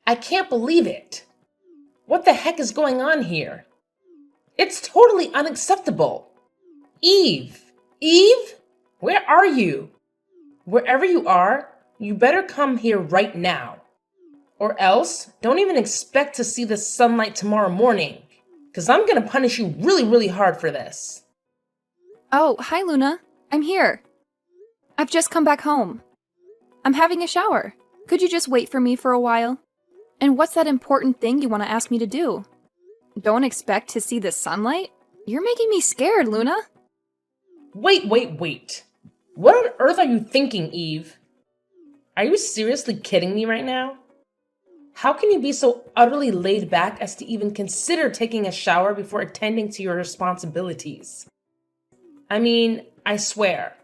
I can't believe it. What the heck is going on here? It's totally unacceptable. Eve! Eve? Where are you? Wherever you are, you better come here right now. Or else, don't even expect to see the sunlight tomorrow morning, because I'm gonna punish you really, really hard for this. Oh, hi Luna. I'm here. I've just come back home. I'm having a shower. Could you just wait for me for a while? And what's that important thing you want to ask me to do? Don't expect to see the sunlight? You're making me scared, Luna. Wait. What on earth are you thinking, Eve? Are you seriously kidding me right now? How can you be so utterly laid back as to even consider taking a shower before attending to your responsibilities? I mean, I swear,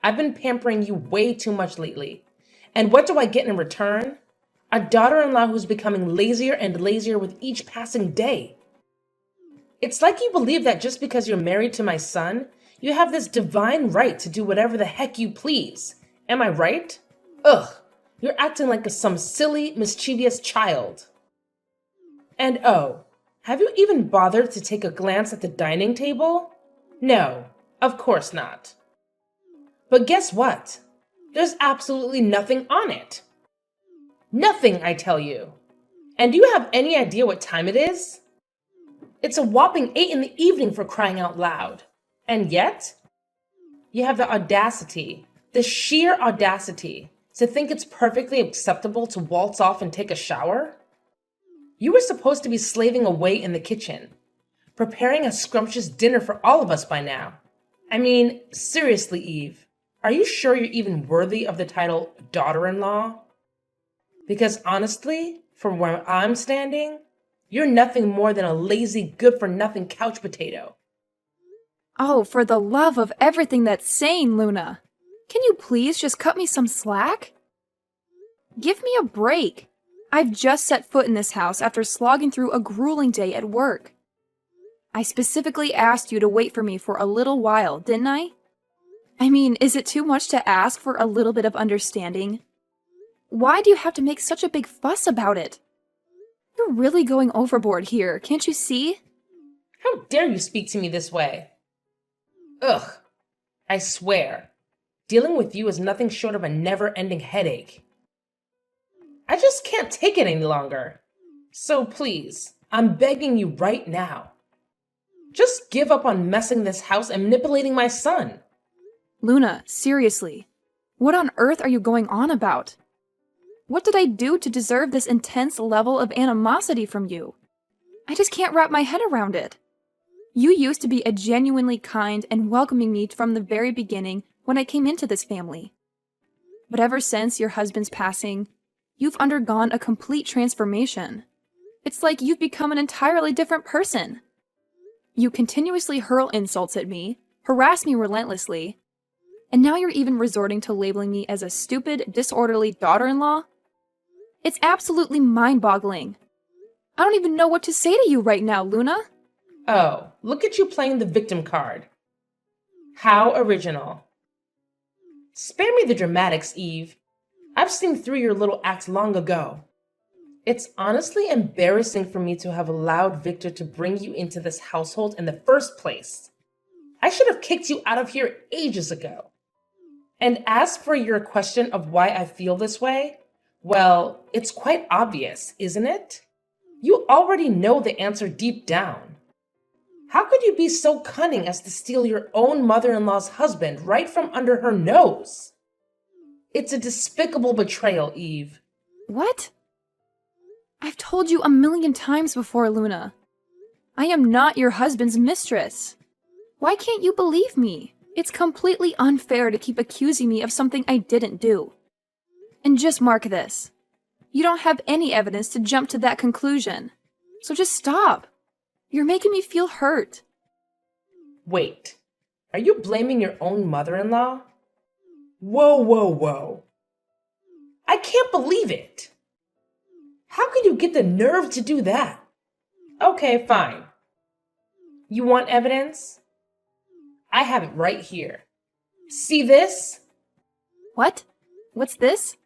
I've been pampering you way too much lately. And what do I get in return? A daughter-in-law who's becoming lazier and lazier with each passing day. It's like you believe that just because you're married to my son, you have this divine right to do whatever the heck you please. Am I right? Ugh, you're acting like some silly, mischievous child. And oh, have you even bothered to take a glance at the dining table? No, of course not. But guess what? There's absolutely nothing on it. Nothing, I tell you. And do you have any idea what time it is? It's a whopping 8 in the evening, for crying out loud. And yet, you have the audacity, the sheer audacity, to think it's perfectly acceptable to waltz off and take a shower? You were supposed to be slaving away in the kitchen, preparing a scrumptious dinner for all of us by now. I mean, seriously, Eve, are you sure you're even worthy of the title daughter-in-law? Because honestly, from where I'm standing, you're nothing more than a lazy, good-for-nothing couch potato. Oh, for the love of everything that's sane, Luna. Can you please just cut me some slack? Give me a break. I've just set foot in this house after slogging through a grueling day at work. I specifically asked you to wait for me for a little while, didn't I? I mean, is it too much to ask for a little bit of understanding? Why do you have to make such a big fuss about it? You're really going overboard here, can't you see? How dare you speak to me this way? Ugh, I swear, dealing with you is nothing short of a never-ending headache. I just can't take it any longer. So please, I'm begging you right now. Just give up on messing this house and manipulating my son. Luna, seriously. What on earth are you going on about? What did I do to deserve this intense level of animosity from you? I just can't wrap my head around it. You used to be a genuinely kind and welcoming me from the very beginning when I came into this family. But ever since your husband's passing, you've undergone a complete transformation. It's like you've become an entirely different person. You continuously hurl insults at me, harass me relentlessly, and now you're even resorting to labeling me as a stupid, disorderly daughter-in-law? It's absolutely mind-boggling. I don't even know what to say to you right now, Luna. Oh, look at you playing the victim card. How original. Spare me the dramatics, Eve. I've seen through your little act long ago. It's honestly embarrassing for me to have allowed Victor to bring you into this household in the first place. I should have kicked you out of here ages ago. And as for your question of why I feel this way, well, it's quite obvious, isn't it? You already know the answer deep down. How could you be so cunning as to steal your own mother-in-law's husband right from under her nose? It's a despicable betrayal, Eve. What? I've told you a million times before, Luna. I am not your husband's mistress. Why can't you believe me? It's completely unfair to keep accusing me of something I didn't do. And just mark this. You don't have any evidence to jump to that conclusion. So just stop. You're making me feel hurt. Wait, are you blaming your own mother-in-law? Whoa. I can't believe it. How could you get the nerve to do that? Okay, fine. You want evidence? I have it right here. See this? What? What's this?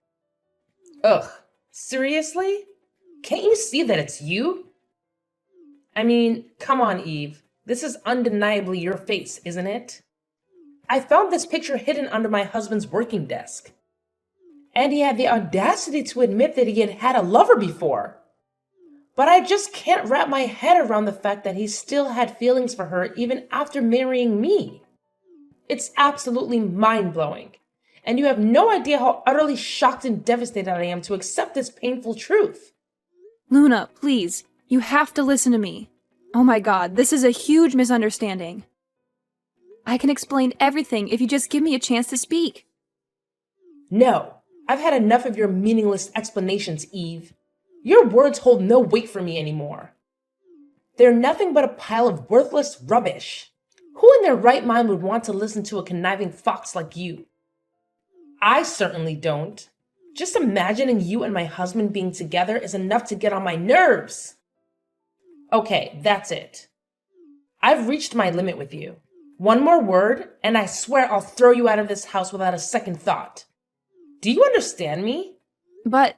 Ugh, seriously? Can't you see that it's you? I mean, come on, Eve. This is undeniably your face, isn't it? I found this picture hidden under my husband's working desk. And he had the audacity to admit that he had had a lover before. But I just can't wrap my head around the fact that he still had feelings for her even after marrying me. It's absolutely mind-blowing. And you have no idea how utterly shocked and devastated I am to accept this painful truth. Luna, please, you have to listen to me. Oh my god, this is a huge misunderstanding. I can explain everything if you just give me a chance to speak. No, I've had enough of your meaningless explanations, Eve. Your words hold no weight for me anymore. They're nothing but a pile of worthless rubbish. Who in their right mind would want to listen to a conniving fox like you? I certainly don't. Just imagining you and my husband being together is enough to get on my nerves. Okay, that's it. I've reached my limit with you. One more word, and I swear I'll throw you out of this house without a second thought. Do you understand me? But...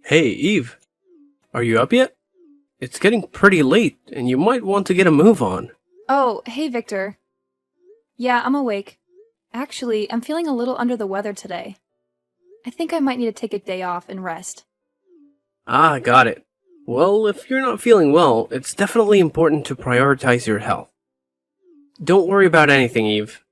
Hey, Eve. Are you up yet? It's getting pretty late, and you might want to get a move on. Oh, hey, Victor. Yeah, I'm awake. Actually, I'm feeling a little under the weather today. I think I might need to take a day off and rest. Ah, got it. Well, if you're not feeling well, it's definitely important to prioritize your health. Don't worry about anything, Eve.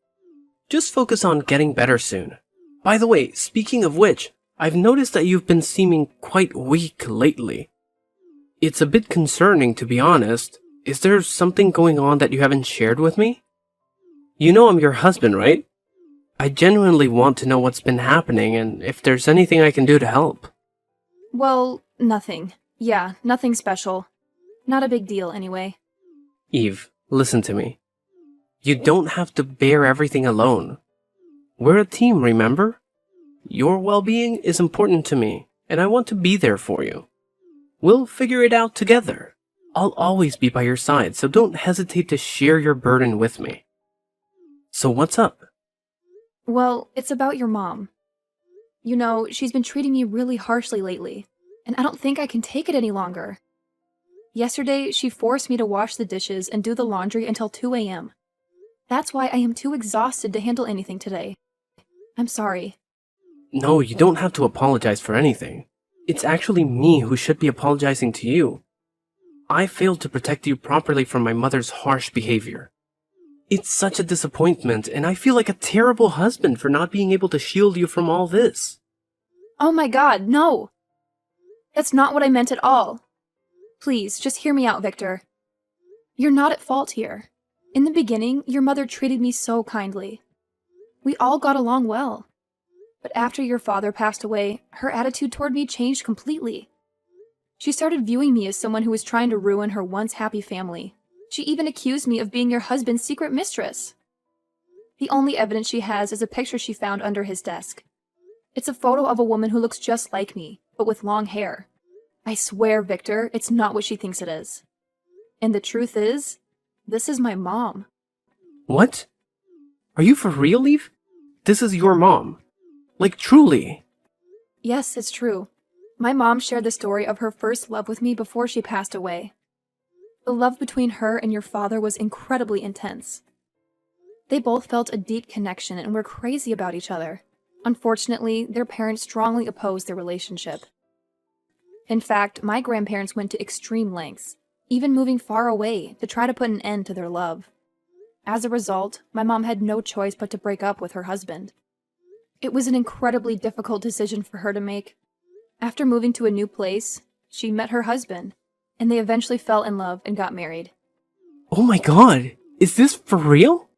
Just focus on getting better soon. By the way, speaking of which, I've noticed that you've been seeming quite weak lately. It's a bit concerning, to be honest. Is there something going on that you haven't shared with me? You know I'm your husband, right? I genuinely want to know what's been happening and if there's anything I can do to help. Well, nothing. Yeah, nothing special. Not a big deal, anyway. Eve, listen to me. You don't have to bear everything alone. We're a team, remember? Your well-being is important to me, and I want to be there for you. We'll figure it out together. I'll always be by your side, so don't hesitate to share your burden with me. So what's up? Well, it's about your mom. You know, she's been treating me really harshly lately, and I don't think I can take it any longer. Yesterday, she forced me to wash the dishes and do the laundry until 2 a.m. That's why I am too exhausted to handle anything today. I'm sorry. No, you don't have to apologize for anything. It's actually me who should be apologizing to you. I failed to protect you properly from my mother's harsh behavior. It's such a disappointment, and I feel like a terrible husband for not being able to shield you from all this. Oh my god, no! That's not what I meant at all. Please, just hear me out, Victor. You're not at fault here. In the beginning, your mother treated me so kindly. We all got along well. But after your father passed away, her attitude toward me changed completely. She started viewing me as someone who was trying to ruin her once happy family. She even accused me of being your husband's secret mistress. The only evidence she has is a picture she found under his desk. It's a photo of a woman who looks just like me, but with long hair. I swear, Victor, it's not what she thinks it is. And the truth is, this is my mom. What? Are you for real, Eve? This is your mom. Like, truly. Yes, it's true. My mom shared the story of her first love with me before she passed away. The love between her and your father was incredibly intense. They both felt a deep connection and were crazy about each other. Unfortunately, their parents strongly opposed their relationship. In fact, my grandparents went to extreme lengths, even moving far away to try to put an end to their love. As a result, my mom had no choice but to break up with her husband. It was an incredibly difficult decision for her to make. After moving to a new place, she met her husband, and they eventually fell in love and got married. Oh my god, is this for real?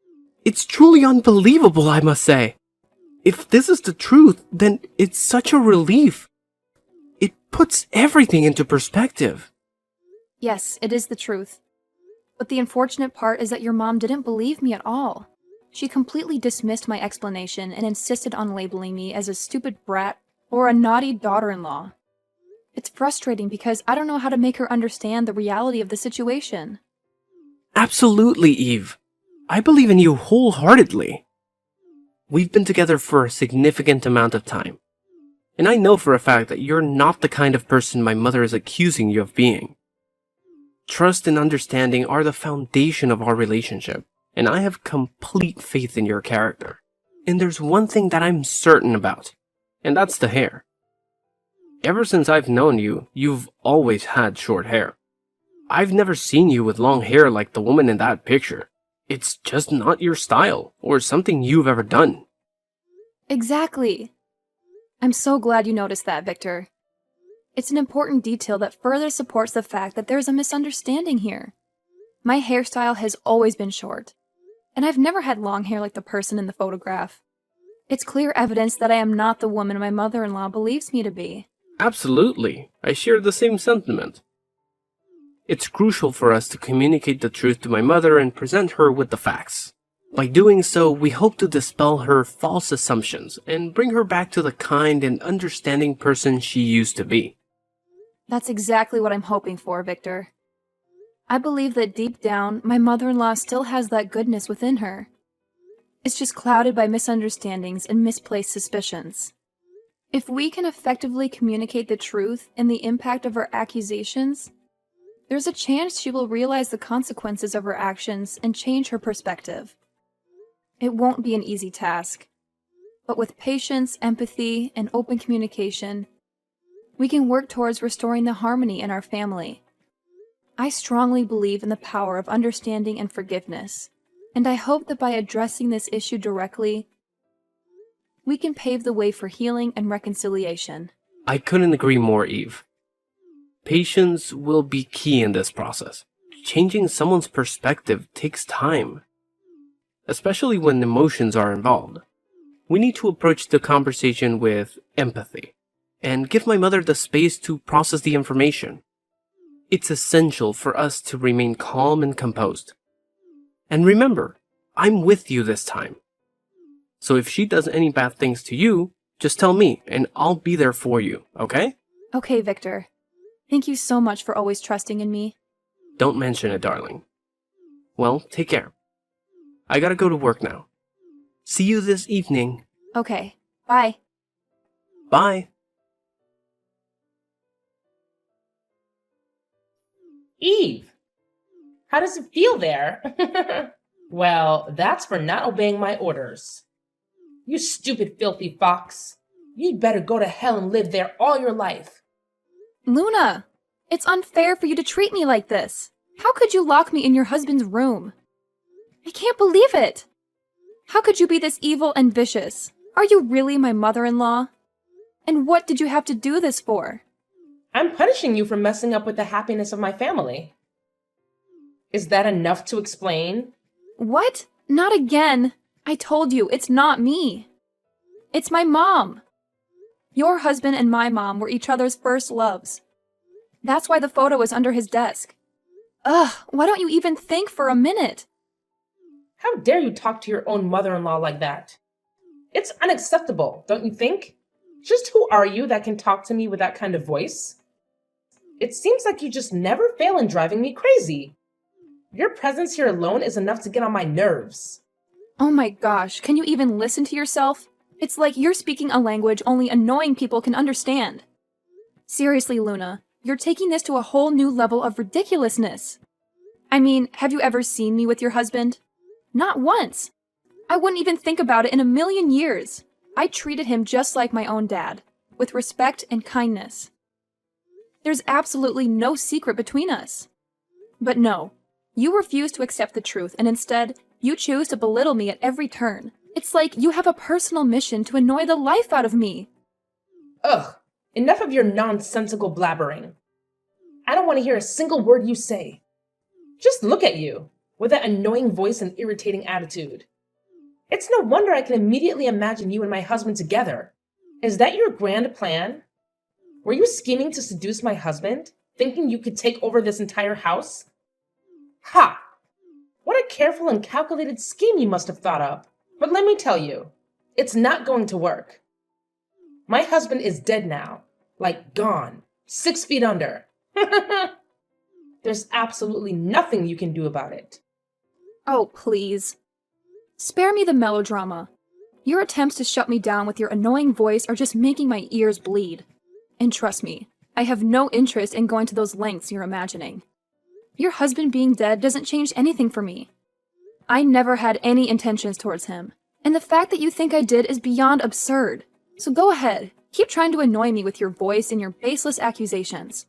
It's truly unbelievable, I must say. If this is the truth, then it's such a relief. It puts everything into perspective. Yes, it is the truth. But the unfortunate part is that your mom didn't believe me at all. She completely dismissed my explanation and insisted on labeling me as a stupid brat or a naughty daughter-in-law. It's frustrating because I don't know how to make her understand the reality of the situation. Absolutely, Eve. I believe in you wholeheartedly. We've been together for a significant amount of time, And I know for a fact that you're not the kind of person my mother is accusing you of being. Trust and understanding are the foundation of our relationship, and I have complete faith in your character. And there's one thing that I'm certain about, and that's the hair. Ever since I've known you, you've always had short hair. I've never seen you with long hair like the woman in that picture. It's just not your style, or something you've ever done. Exactly. I'm so glad you noticed that, Victor. It's an important detail that further supports the fact that there's a misunderstanding here. My hairstyle has always been short, and I've never had long hair like the person in the photograph. It's clear evidence that I am not the woman my mother-in-law believes me to be. Absolutely. I share the same sentiment. It's crucial for us to communicate the truth to my mother and present her with the facts. By doing so, we hope to dispel her false assumptions and bring her back to the kind and understanding person she used to be. That's exactly what I'm hoping for, Victor. I believe that deep down, my mother-in-law still has that goodness within her. It's just clouded by misunderstandings and misplaced suspicions. If we can effectively communicate the truth and the impact of our accusations, there's a chance she will realize the consequences of her actions and change her perspective. It won't be an easy task, but with patience, empathy, and open communication, we can work towards restoring the harmony in our family. I strongly believe in the power of understanding and forgiveness, and I hope that by addressing this issue directly, we can pave the way for healing and reconciliation. I couldn't agree more, Eve. Patience will be key in this process. Changing someone's perspective takes time, especially when emotions are involved. We need to approach the conversation with empathy and give my mother the space to process the information. It's essential for us to remain calm and composed. And remember, I'm with you this time. So if she does any bad things to you, just tell me and I'll be there for you, okay? Okay, Victor. Thank you so much for always trusting in me. Don't mention it, darling. Well, take care. I gotta go to work now. See you this evening. Okay, bye. Bye. Eve, how does it feel there? Well, that's for not obeying my orders. You stupid, filthy fox. You'd better go to hell and live there all your life. Luna, it's unfair for you to treat me like this. How could you lock me in your husband's room? I can't believe it. How could you be this evil and vicious? Are you really my mother-in-law? And what did you have to do this for? I'm punishing you for messing up with the happiness of my family. Is that enough to explain? What? Not again. I told you, it's not me. It's my mom. Your husband and my mom were each other's first loves. That's why the photo is under his desk. Ugh, why don't you even think for a minute? How dare you talk to your own mother-in-law like that? It's unacceptable, don't you think? Just who are you that can talk to me with that kind of voice? It seems like you just never fail in driving me crazy. Your presence here alone is enough to get on my nerves. Oh my gosh, can you even listen to yourself? It's like you're speaking a language only annoying people can understand. Seriously, Luna, you're taking this to a whole new level of ridiculousness. I mean, have you ever seen me with your husband? Not once. I wouldn't even think about it in a million years. I treated him just like my own dad, with respect and kindness. There's absolutely no secret between us. But no, you refuse to accept the truth, and instead, you choose to belittle me at every turn. It's like you have a personal mission to annoy the life out of me. Ugh, enough of your nonsensical blabbering. I don't want to hear a single word you say. Just look at you, with that annoying voice and irritating attitude. It's no wonder I can immediately imagine you and my husband together. Is that your grand plan? Were you scheming to seduce my husband, thinking you could take over this entire house? Ha! What a careful and calculated scheme you must have thought up. But let me tell you, it's not going to work. My husband is dead now, like gone, 6 feet under. There's absolutely nothing you can do about it. Oh, please. Spare me the melodrama. Your attempts to shut me down with your annoying voice are just making my ears bleed. And trust me, I have no interest in going to those lengths you're imagining. Your husband being dead doesn't change anything for me. I never had any intentions towards him, and the fact that you think I did is beyond absurd. So go ahead, keep trying to annoy me with your voice and your baseless accusations.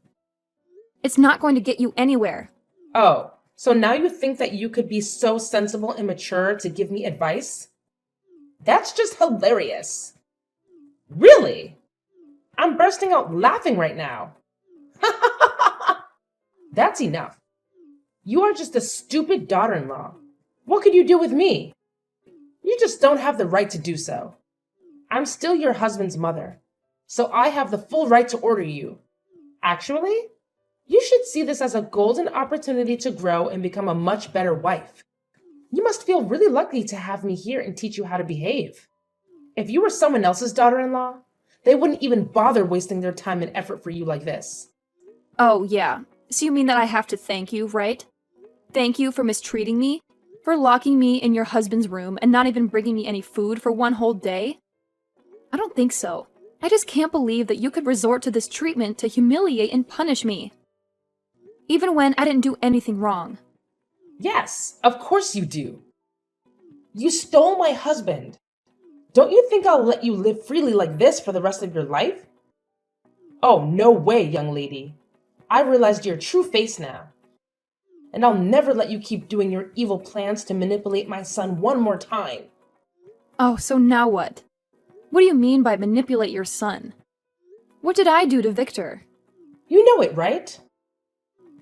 It's not going to get you anywhere. Oh, so now you think that you could be so sensible and mature to give me advice? That's just hilarious. Really? I'm bursting out laughing right now. That's enough. You are just a stupid daughter-in-law. What could you do with me? You just don't have the right to do so. I'm still your husband's mother, so I have the full right to order you. Actually, you should see this as a golden opportunity to grow and become a much better wife. You must feel really lucky to have me here and teach you how to behave. If you were someone else's daughter-in-law, they wouldn't even bother wasting their time and effort for you like this. Oh, yeah. So you mean that I have to thank you, right? Thank you for mistreating me? For locking me in your husband's room and not even bringing me any food for one whole day? I don't think so. I just can't believe that you could resort to this treatment to humiliate and punish me. Even when I didn't do anything wrong. Yes, of course you do. You stole my husband. Don't you think I'll let you live freely like this for the rest of your life? Oh, no way, young lady. I realized your true face now. And I'll never let you keep doing your evil plans to manipulate my son one more time. Oh, so now what? What do you mean by manipulate your son? What did I do to Victor? You know it, right?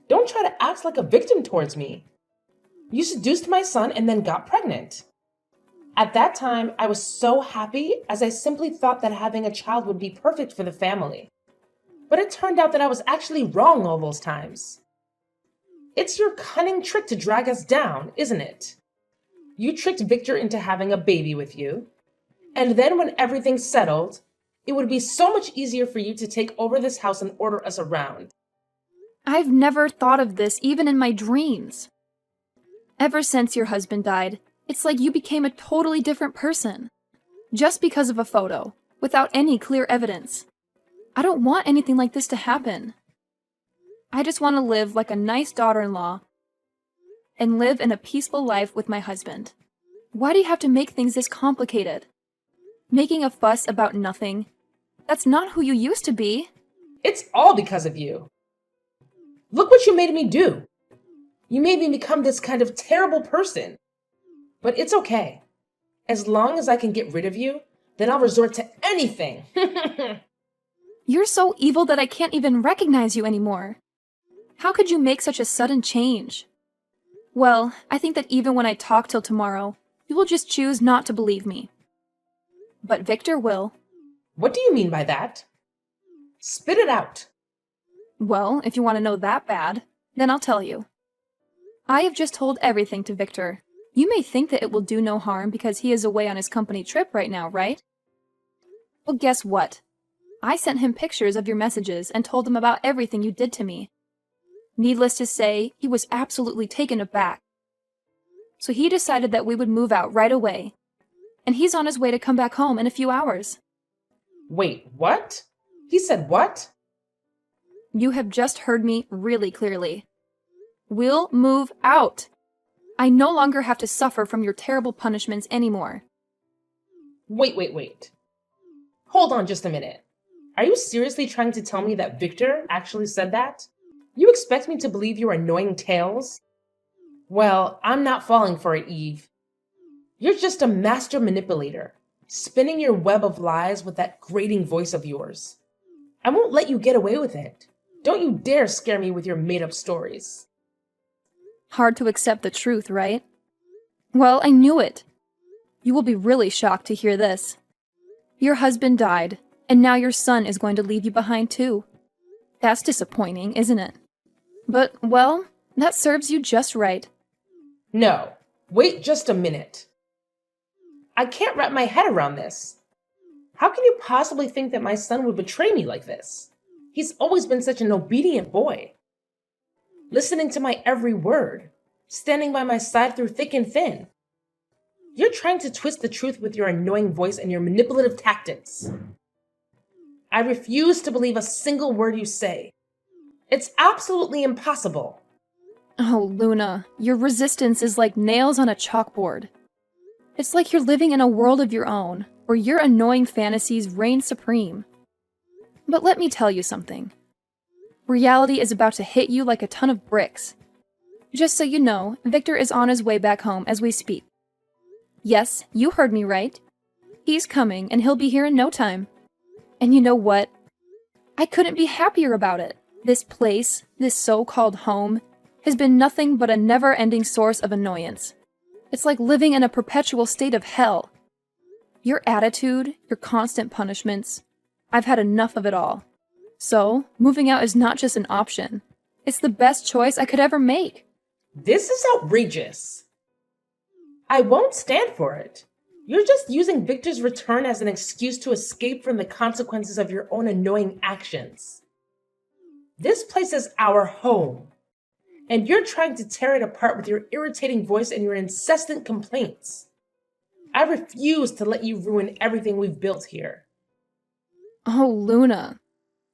Don't try to act like a victim towards me. You seduced my son and then got pregnant. At that time, I was so happy as I simply thought that having a child would be perfect for the family. But it turned out that I was actually wrong all those times. It's your cunning trick to drag us down, isn't it? You tricked Victor into having a baby with you, and then when everything's settled, it would be so much easier for you to take over this house and order us around. I've never thought of this even in my dreams. Ever since your husband died, it's like you became a totally different person. Just because of a photo, without any clear evidence. I don't want anything like this to happen. I just want to live like a nice daughter-in-law and live in a peaceful life with my husband. Why do you have to make things this complicated? Making a fuss about nothing. That's not who you used to be. It's all because of you. Look what you made me do. You made me become this kind of terrible person. But it's okay. As long as I can get rid of you, then I'll resort to anything. You're so evil that I can't even recognize you anymore. How could you make such a sudden change? Well, I think that even when I talk till tomorrow, you will just choose not to believe me. But Victor will. What do you mean by that? Spit it out. Well, if you want to know that bad, then I'll tell you. I have just told everything to Victor. You may think that it will do no harm because he is away on his company trip right now, right? Well, guess what? I sent him pictures of your messages and told him about everything you did to me. Needless to say, he was absolutely taken aback. So he decided that we would move out right away. And he's on his way to come back home in a few hours. Wait, what? He said what? You have just heard me really clearly. We'll move out. I no longer have to suffer from your terrible punishments anymore. Wait. Hold on just a minute. Are you seriously trying to tell me that Victor actually said that? You expect me to believe your annoying tales? Well, I'm not falling for it, Eve. You're just a master manipulator, spinning your web of lies with that grating voice of yours. I won't let you get away with it. Don't you dare scare me with your made-up stories. Hard to accept the truth, right? Well, I knew it. You will be really shocked to hear this. Your husband died, and now your son is going to leave you behind too. That's disappointing, isn't it? But, well, that serves you just right. No, wait just a minute. I can't wrap my head around this. How can you possibly think that my son would betray me like this? He's always been such an obedient boy. Listening to my every word, standing by my side through thick and thin. You're trying to twist the truth with your annoying voice and your manipulative tactics. I refuse to believe a single word you say. It's absolutely impossible. Oh, Luna, your resistance is like nails on a chalkboard. It's like you're living in a world of your own, where your annoying fantasies reign supreme. But let me tell you something. Reality is about to hit you like a ton of bricks. Just so you know, Victor is on his way back home as we speak. Yes, you heard me right. He's coming, and he'll be here in no time. And you know what? I couldn't be happier about it. This place, this so-called home, has been nothing but a never-ending source of annoyance. It's like living in a perpetual state of hell. Your attitude, your constant punishments, I've had enough of it all. So, moving out is not just an option. It's the best choice I could ever make. This is outrageous. I won't stand for it. You're just using Victor's return as an excuse to escape from the consequences of your own annoying actions. This place is our home, and you're trying to tear it apart with your irritating voice and your incessant complaints. I refuse to let you ruin everything we've built here. Oh, Luna.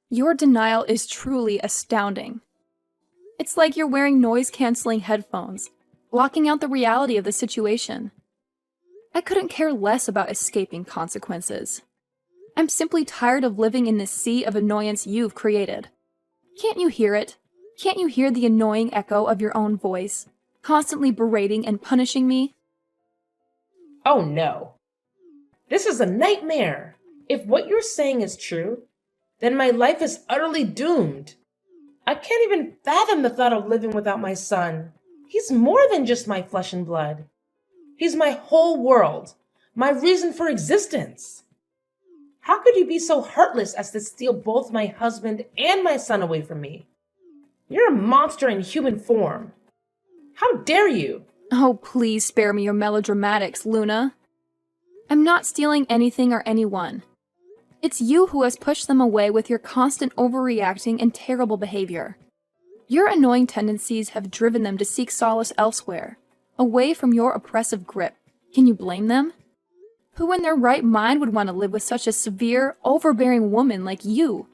Your denial is truly astounding. It's like you're wearing noise-canceling headphones, blocking out the reality of the situation. I couldn't care less about escaping consequences. I'm simply tired of living in this sea of annoyance you've created. Can't you hear it? Can't you hear the annoying echo of your own voice, constantly berating and punishing me? Oh no. This is a nightmare. If what you're saying is true, then my life is utterly doomed. I can't even fathom the thought of living without my son. He's more than just my flesh and blood. He's my whole world, my reason for existence. How could you be so heartless as to steal both my husband and my son away from me? You're a monster in human form. How dare you? Oh, please spare me your melodramatics, Luna. I'm not stealing anything or anyone. It's you who has pushed them away with your constant overreacting and terrible behavior. Your annoying tendencies have driven them to seek solace elsewhere, away from your oppressive grip. Can you blame them? Who in their right mind would want to live with such a severe, overbearing woman like you?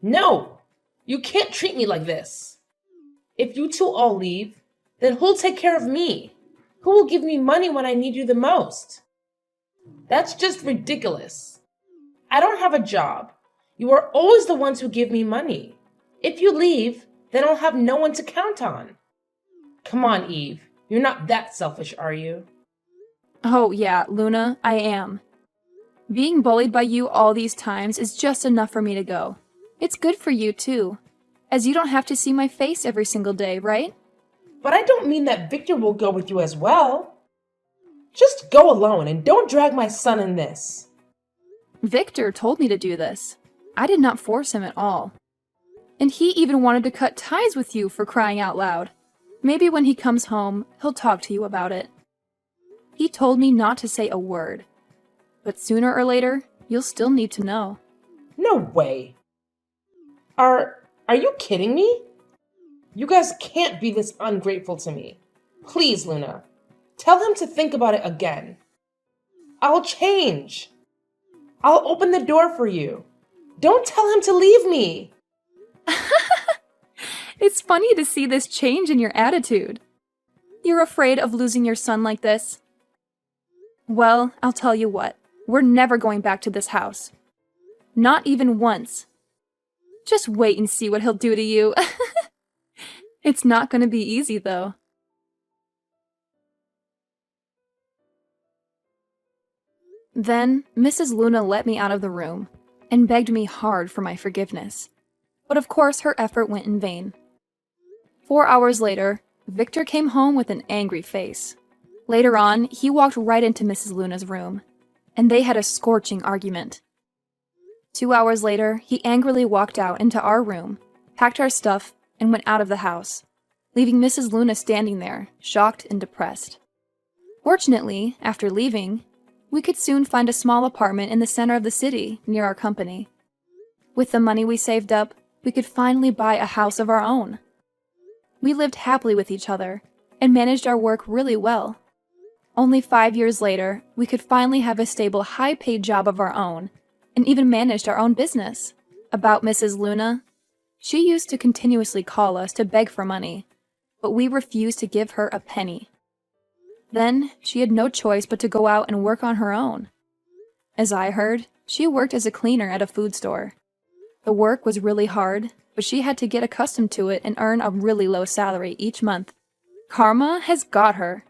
No, you can't treat me like this. If you two all leave, then who'll take care of me? Who will give me money when I need you the most? That's just ridiculous. I don't have a job. You are always the ones who give me money. If you leave, then I'll have no one to count on. Come on, Eve. You're not that selfish, are you? Oh yeah, Luna, I am. Being bullied by you all these times is just enough for me to go. It's good for you too, as you don't have to see my face every single day, right? But I don't mean that Victor will go with you as well. Just go alone and don't drag my son in this. Victor told me to do this. I did not force him at all. And he even wanted to cut ties with you, for crying out loud. Maybe when he comes home, he'll talk to you about it. He told me not to say a word. But sooner or later, you'll still need to know. No way. Are you kidding me? You guys can't be this ungrateful to me. Please, Luna, tell him to think about it again. I'll change. I'll open the door for you. Don't tell him to leave me. It's funny to see this change in your attitude. You're afraid of losing your son like this? Well, I'll tell you what. We're never going back to this house. Not even once. Just wait and see what he'll do to you. It's not going to be easy, though. Then, Mrs. Luna let me out of the room and begged me hard for my forgiveness. But of course, her effort went in vain. 4 hours later, Victor came home with an angry face. Later on, he walked right into Mrs. Luna's room, and they had a scorching argument. 2 hours later, he angrily walked out into our room, packed our stuff, and went out of the house, leaving Mrs. Luna standing there, shocked and depressed. Fortunately, after leaving, we could soon find a small apartment in the center of the city, near our company. With the money we saved up, we could finally buy a house of our own. We lived happily with each other, and managed our work really well. Only 5 years later, we could finally have a stable, high-paid job of our own, and even managed our own business. About Mrs. Luna, she used to continuously call us to beg for money, but we refused to give her a penny. Then, she had no choice but to go out and work on her own. As I heard, she worked as a cleaner at a food store. The work was really hard, but she had to get accustomed to it and earn a really low salary each month. Karma has got her.